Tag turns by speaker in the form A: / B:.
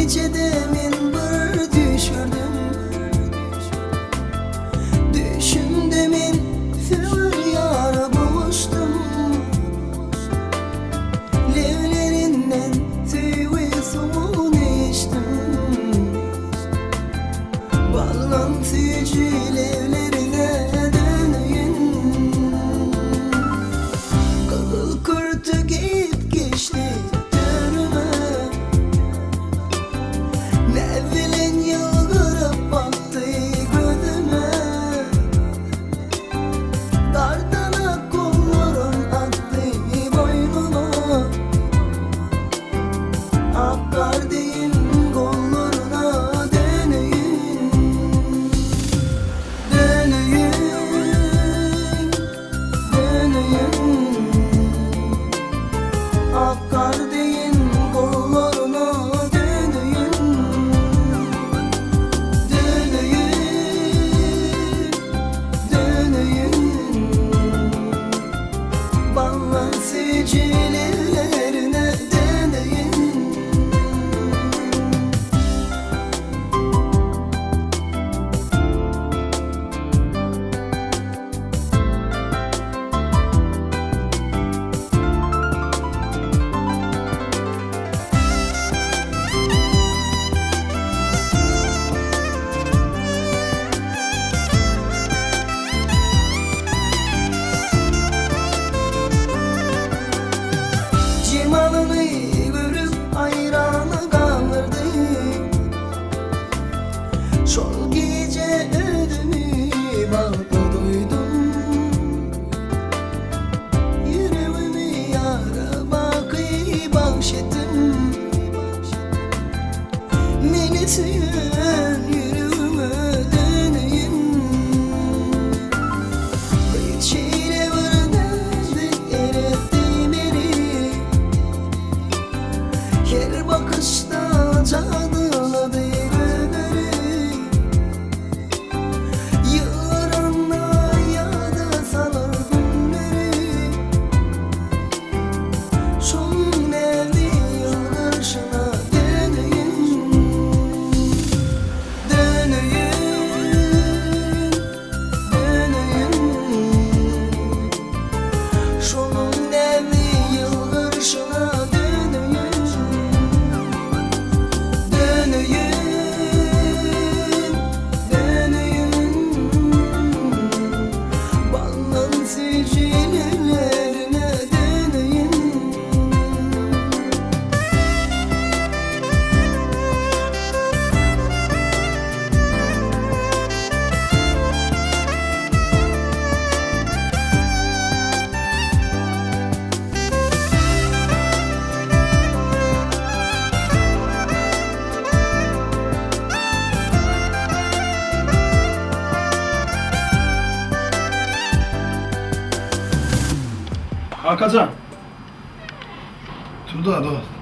A: Gece demin bir düşürdüm. Düşümdemin feryara boğuştum. Levlerinden tüyü suyunu içtim. Bağlantıcı levlerine döneyim. Kıl kurtu giyip geçti önüme. Nevlen yıldırıp baktı gözüme. Dardana kollarım attı boynuma. Akar değil kollarına döneyim. Döneyim, döneyim. Akar değil kollarına döneyim. Döneyim, döneyim. Bağlansıcı levlerine döneyim. Cimalını görüp hayranı kalırdı. Şol gece ödümü bağda duydum. Yüreğimi yara bakı bahşettim. Beni süren yüreğime döneyim. Kıyçıyla vırdadı eretti beni. Her bakışta cadıladı gözleri. Yıllarına yada salır günleri. Şunun evli yıllarına döneyim. Döneyim, döneyim. Şunun evli yıllarına döneyim. Döneyim, döneyim. Bağlantıcı levlerine döneyim.
B: Hakancan. Turda da.